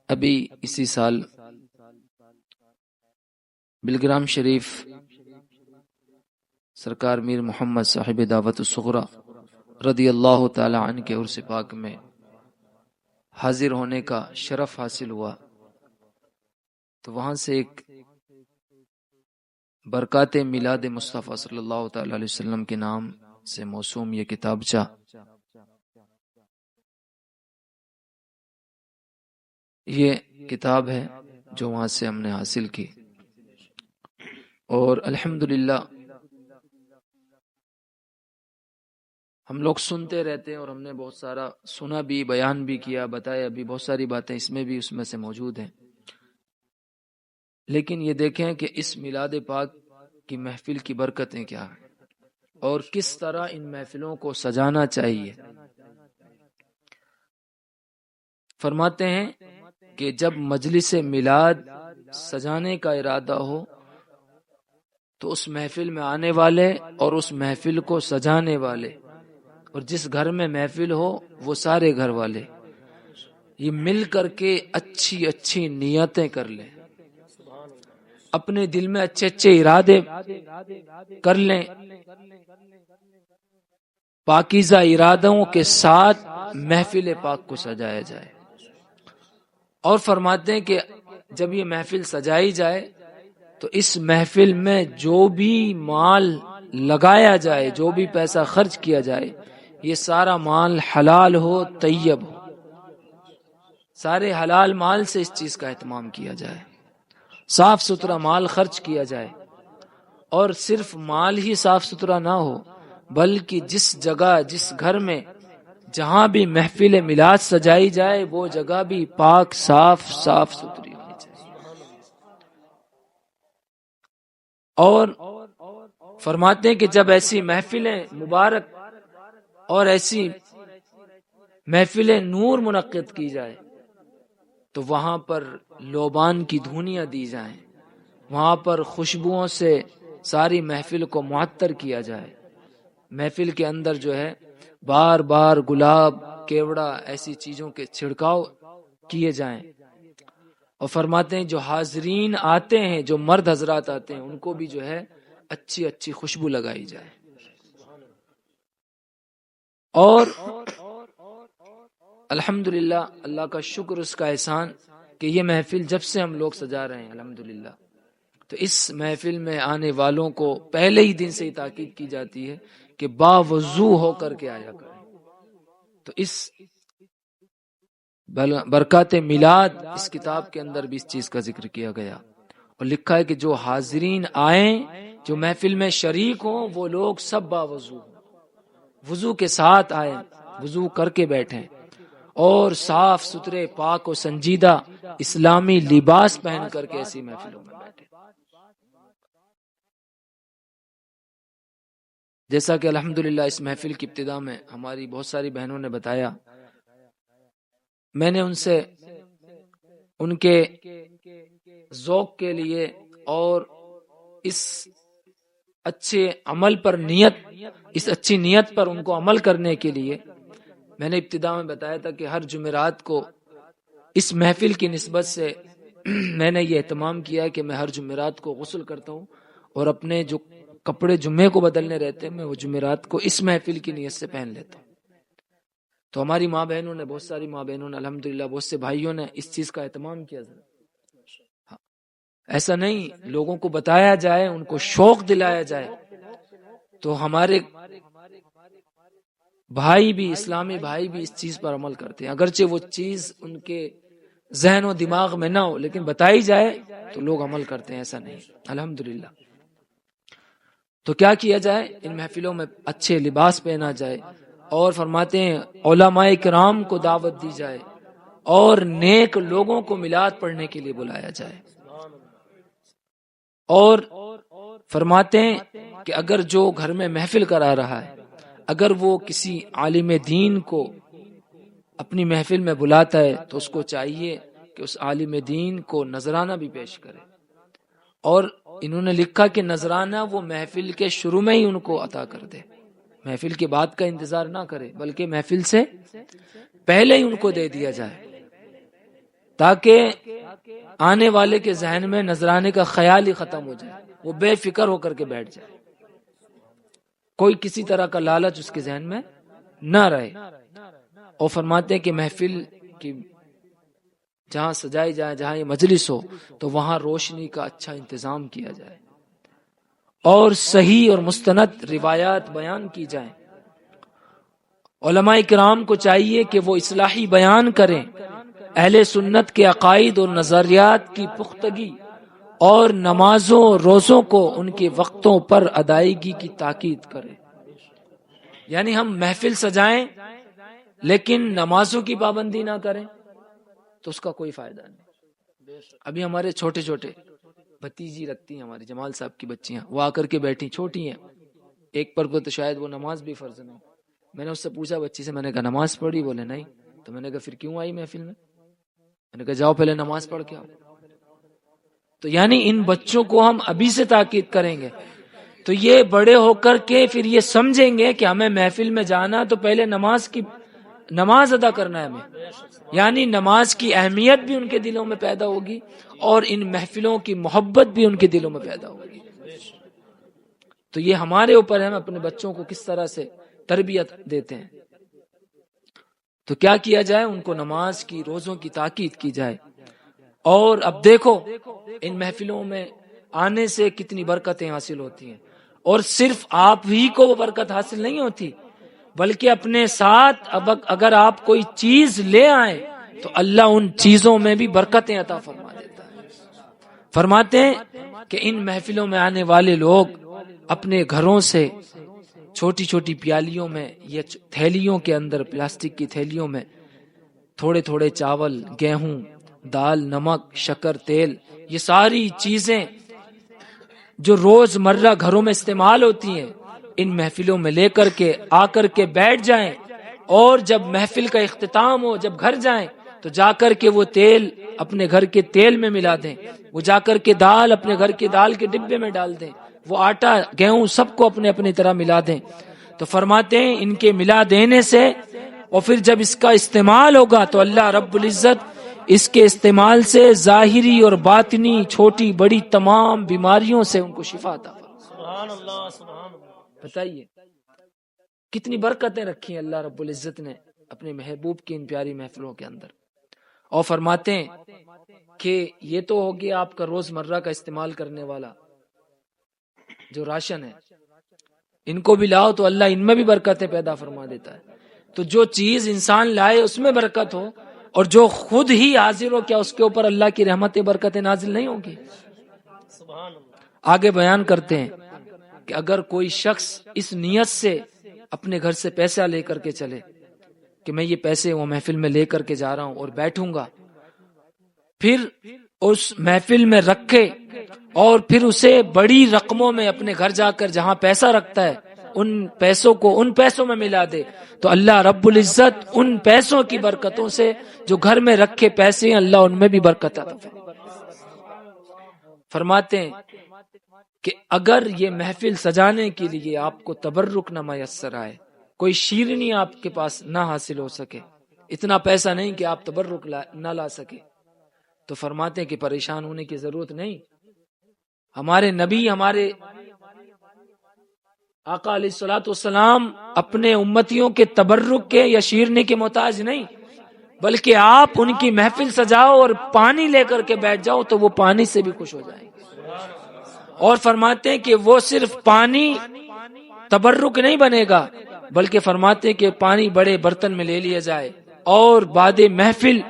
ابھی اسی سال بلگرام شریف سرکار میر محمد صاحب دعوت الصغریٰ رضی اللہ تعالی عنہ کے عرس پاک میں حاضر ہونے کا شرف حاصل ہوا، تو وہاں سے ایک برکات میلاد مصطفیٰ صلی اللہ تعالی علیہ وسلم کے نام سے موسوم یہ کتابچہ یہ کتاب ہے جو وہاں سے ہم نے حاصل کی، اور الحمدللہ ہم لوگ سنتے رہتے ہیں، اور ہم نے بہت سارا سنا بھی، بیان بھی کیا، بتایا بھی، بہت ساری باتیں اس میں بھی اس میں سے موجود ہیں۔ لیکن یہ دیکھیں کہ اس میلاد پاک کی محفل کی برکتیں کیا ہیں اور کس طرح ان محفلوں کو سجانا چاہیے۔ فرماتے ہیں کہ جب مجلس میلاد سجانے کا ارادہ ہو تو اس محفل میں آنے والے اور اس محفل کو سجانے والے اور جس گھر میں محفل ہو وہ سارے گھر والے یہ مل کر کے اچھی اچھی نیتیں کر لیں، اپنے دل میں اچھے اچھے ارادے کر لیں، پاکیزہ ارادوں کے ساتھ محفل پاک کو سجایا جائے۔ اور فرماتے ہیں کہ جب یہ محفل سجائی جائے تو اس محفل میں جو بھی مال لگایا جائے، جو بھی پیسہ خرچ کیا جائے، یہ سارا مال حلال ہو، طیب ہو، سارے حلال مال سے اس چیز کا اہتمام کیا جائے، صاف ستھرا مال خرچ کیا جائے۔ اور صرف مال ہی صاف ستھرا نہ ہو بلکہ جس جگہ جس گھر میں جہاں بھی محفل میلاد سجائی جائے وہ جگہ بھی پاک صاف ستھری ہونی چاہیے۔ اور فرماتے ہیں کہ جب ایسی محفلیں مبارک اور ایسی محفلیں نور منعقد کی جائے تو وہاں پر لوبان کی دھونیاں دی جائیں، وہاں پر خوشبوؤں سے ساری محفل کو معطر کیا جائے، محفل کے اندر جو ہے بار بار گلاب، کیوڑا ایسی چیزوں کے چھڑکاؤ کیے جائیں۔ اور فرماتے ہیں جو حاضرین آتے ہیں، جو مرد حضرات آتے ہیں، ان کو بھی جو ہے اچھی اچھی خوشبو لگائی جائے۔ اور الحمدللہ اللہ کا شکر، اس کا احسان کہ یہ محفل جب سے ہم لوگ سجا رہے ہیں الحمدللہ، تو اس محفل میں آنے والوں کو پہلے ہی دن سے ہی تاکید کی جاتی ہے کہ باوضو ہو کر کے آیا کریں۔ تو اس برکات میلاد اس کتاب کے اندر بھی اس چیز کا ذکر کیا گیا، اور لکھا ہے کہ جو حاضرین آئیں، جو محفل میں شریک ہوں، وہ لوگ سب باوضو ہوں، وضو کے ساتھ آئیں، وضو کر کے بیٹھیں، اور صاف ستھرے پاک و سنجیدہ اسلامی لباس پہن کر کے ایسی محفلوں میں بیٹھیں۔ جیسا کہ الحمدللہ اس محفل کی ابتدا میں ہماری بہت ساری بہنوں نے بتایا، میں نے ان سے ان کے ذوق کے لیے اور اس اچھے عمل پر اس اچھی نیت پر ان کو عمل کرنے کے لیے میں نے ابتدا میں بتایا تھا کہ ہر جمعرات کو اس محفل کی نسبت سے میں نے یہ اہتمام کیا کہ میں ہر جمعرات کو غسل کرتا ہوں، اور اپنے جو کپڑے جمعے کو بدلنے رہتے ہیں میں وہ جمعرات کو اس محفل کی نیت سے پہن لیتا ہوں۔ تو ہماری ماں بہنوں نے، بہت ساری ماں بہنوں نے الحمدللہ، بہت سے بھائیوں نے اس چیز کا اہتمام کیا۔ ایسا نہیں، لوگوں کو بتایا جائے، ان کو شوق دلایا جائے، تو ہمارے بھائی بھی، اسلامی بھائی بھی اس چیز پر عمل کرتے ہیں، اگرچہ وہ چیز ان کے ذہن و دماغ میں نہ ہو، لیکن بتائی جائے تو لوگ عمل کرتے ہیں، ایسا نہیں الحمدللہ۔ تو کیا کیا جائے؟ ان محفلوں میں اچھے لباس پہنا جائے، اور فرماتے ہیں علماء کرام کو دعوت دی جائے، اور نیک لوگوں کو میلاد پڑھنے کے لیے بلایا جائے۔ اور فرماتے ہیں کہ اگر جو گھر میں محفل کرا رہا ہے، اگر وہ کسی عالم دین کو اپنی محفل میں بلاتا ہے تو اس کو چاہیے کہ اس عالم دین کو نذرانہ بھی پیش کرے، اور انہوں نے لکھا کہ نذرانہ وہ محفل کے شروع میں ہی ان کو عطا کر دے، محفل کے بعد کا انتظار نہ کرے، بلکہ محفل سے پہلے ہی ان کو دے دیا جائے۔ تاکہ آنے والے کے ذہن میں نذرانے کا خیال ہی ختم ہو جائے، وہ بے فکر ہو کر کے بیٹھ جائے، کوئی کسی طرح کا لالچ اس کے ذہن میں نہ رہے۔ اور فرماتے ہیں کہ محفل کی جہاں سجائی جائے، جہاں یہ مجلس ہو، تو وہاں روشنی کا اچھا انتظام کیا جائے اور صحیح اور مستند روایات بیان کی جائیں۔ علماء کرام کو چاہیے کہ وہ اصلاحی بیان کریں، اہل سنت کے عقائد اور نظریات کی پختگی اور نمازوں روزوں کو ان کے وقتوں پر ادائیگی کی تاکید کریں۔ یعنی ہم محفل سجائیں لیکن نمازوں کی پابندی نہ کریں تو اس کا کوئی فائدہ نہیں۔ ابھی ہمارے چھوٹے چھوٹے بھتیجی رکھتی ہیں، ہمارے جمال صاحب کی بچیاں، وہ آ کر کے بیٹھی، چھوٹی ہیں، ایک پر کو تو شاید وہ نماز بھی فرض نہ ہو۔ میں نے اس سے پوچھا بچی سے، میں نے کہا نماز پڑھی؟ بولے نہیں۔ تو میں نے کہا پھر کیوں آئی محفل میں؟ میں نے کہا جاؤ پہلے نماز پڑھ کے آؤ۔ تو یعنی ان بچوں کو ہم ابھی سے تاکید کریں گے تو یہ بڑے ہو کر کے پھر یہ سمجھیں گے کہ ہمیں محفل میں جانا تو پہلے نماز ادا کرنا ہے ہمیں، یعنی نماز کی اہمیت بھی ان کے دلوں میں پیدا ہوگی اور ان محفلوں کی محبت بھی ان کے دلوں میں پیدا ہوگی۔ تو یہ ہمارے اوپر ہے، ہم اپنے بچوں کو کس طرح سے تربیت دیتے ہیں۔ تو کیا کیا جائے؟ ان کو نماز کی، روزوں کی تاکید کی جائے۔ اور اب دیکھو ان محفلوں میں آنے سے کتنی برکتیں حاصل ہوتی ہیں، اور صرف آپ ہی کو وہ برکت حاصل نہیں ہوتی بلکہ اپنے ساتھ اگر آپ کوئی چیز لے آئیں تو اللہ ان چیزوں میں بھی برکتیں عطا فرما دیتا ہے۔ فرماتے ہیں کہ ان محفلوں میں آنے والے لوگ اپنے گھروں سے چھوٹی چھوٹی پیالیوں میں یا تھیلیوں کے اندر، پلاسٹک کی تھیلیوں میں تھوڑے تھوڑے چاول، گیہوں، دال، نمک، شکر، تیل، یہ ساری چیزیں جو روز مرہ گھروں میں استعمال ہوتی ہیں، ان محفلوں میں لے کر کے آ کر کے بیٹھ جائیں، اور جب محفل کا اختتام ہو، جب گھر جائیں تو جا کر کے وہ تیل اپنے گھر کے تیل میں ملا دیں، وہ جا کر کے دال اپنے گھر کے دال کے ڈبے میں ڈال دیں، وہ آٹا، گیہوں سب کو اپنے اپنی طرح ملا دیں۔ تو فرماتے ہیں ان کے ملا دینے سے اور پھر جب اس کا استعمال ہوگا تو اللہ رب العزت اس کے استعمال سے ظاہری اور باطنی چھوٹی بڑی تمام بیماریوں سے ان کو شفا عطا فرمائے۔ بتائیے کتنی برکتیں رکھی ہیں اللہ رب العزت نے اپنے محبوب کی ان پیاری محفلوں کے اندر۔ اور فرماتے ہیں کہ یہ تو ہو گیا آپ کا روز مرہ کا استعمال کرنے والا جو راشن ہے، ان کو بھی لاؤ تو اللہ ان میں بھی برکتیں پیدا فرما دیتا ہے۔ تو جو چیز انسان لائے اس میں برکت ہو، اور جو خود ہی حاضر ہو، کیا اس کے اوپر اللہ کی رحمتیں برکتیں نازل نہیں ہوگی؟ آگے بیان کرتے ہیں کہ اگر کوئی شخص اس نیت سے اپنے گھر سے پیسہ لے کر کے چلے کہ میں یہ پیسے وہ محفل میں لے کر کے جا رہا ہوں اور بیٹھوں گا، پھر اس محفل میں رکھے اور پھر اسے بڑی رقموں میں اپنے گھر جا کر جہاں پیسہ رکھتا ہے ان پیسوں کو ان پیسوں میں ملا دے، تو اللہ رب العزت ان پیسوں کی برکتوں سے جو گھر میں رکھے پیسے ہیں اللہ ان میں بھی برکت عطا فرماتے ہیں کہ اگر یہ محفل سجانے کے لیے آپ کو تبرک نہ میسر آئے، کوئی شیرنی آپ کے پاس نہ حاصل ہو سکے، اتنا پیسہ نہیں کہ آپ تبرک نہ لا سکے، تو فرماتے ہیں کہ پریشان ہونے کی ضرورت نہیں۔ ہمارے نبی، ہمارے آقا علیہ الصلوۃ والسلام اپنے امتیوں کے تبرک کے یا شیرنی کے محتاج نہیں، بلکہ آپ ان کی محفل سجاؤ اور پانی لے کر کے بیٹھ جاؤ تو وہ پانی سے بھی خوش ہو جائیں گے۔ اور فرماتے ہیں کہ وہ صرف پانی تبرک نہیں بنے گا، بلکہ فرماتے ہیں کہ پانی بڑے برتن میں لے لیا جائے اور بعد محفل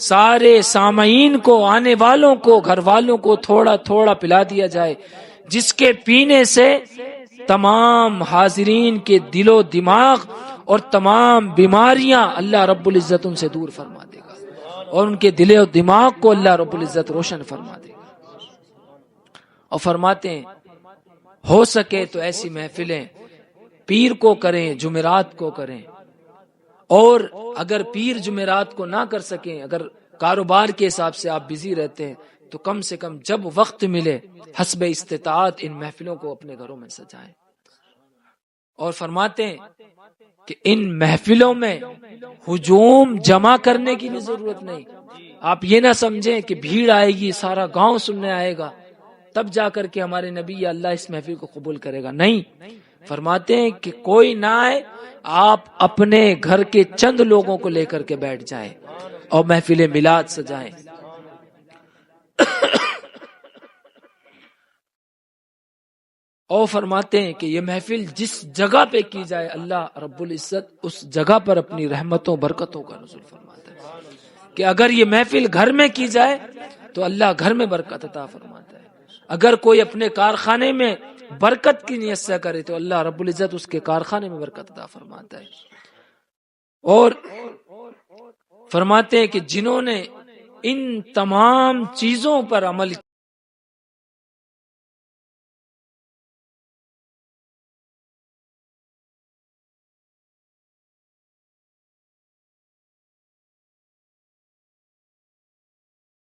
سارے سامعین کو، آنے والوں کو، گھر والوں کو تھوڑا تھوڑا پلا دیا جائے، جس کے پینے سے تمام حاضرین کے دل و دماغ اور تمام بیماریاں اللہ رب العزت ان سے دور فرما دے گا اور ان کے دل و دماغ کو اللہ رب العزت روشن فرما دے گا۔ اور فرماتے ہیں ہو سکے تو ایسی محفلیں پیر کو کریں، جمعرات کو کریں، اور اگر پیر جمعرات کو نہ کر سکیں، اگر کاروبار کے حساب سے آپ بزی رہتے ہیں، تو کم سے کم جب وقت ملے حسب استطاعت ان محفلوں کو اپنے گھروں میں سجائیں۔ اور فرماتے ہیں کہ ان محفلوں میں ہجوم جمع کرنے کی بھی ضرورت نہیں. آپ یہ نہ سمجھیں کہ بھیڑ آئے گی، سارا گاؤں سننے آئے گا، تب جا کر کے ہمارے نبی یا اللہ اس محفل کو قبول کرے گا. نہیں، فرماتے ہیں کہ کوئی نہ آئے، آپ اپنے گھر کے چند لوگوں کو لے کر کے بیٹھ جائیں اور محفل میلاد سجائیں. اور فرماتے ہیں کہ یہ محفل جس جگہ پہ کی جائے اللہ رب العزت اس جگہ پر اپنی رحمتوں برکتوں کا نزول فرماتا ہے. کہ اگر یہ محفل گھر میں کی جائے تو اللہ گھر میں برکت عطا فرماتا ہے. اگر کوئی اپنے کارخانے میں برکت کی نیت سے کرے تو اللہ رب العزت اس کے کارخانے میں برکت عطا فرماتا ہے. اور فرماتے ہیں کہ جنہوں نے ان تمام چیزوں پر عمل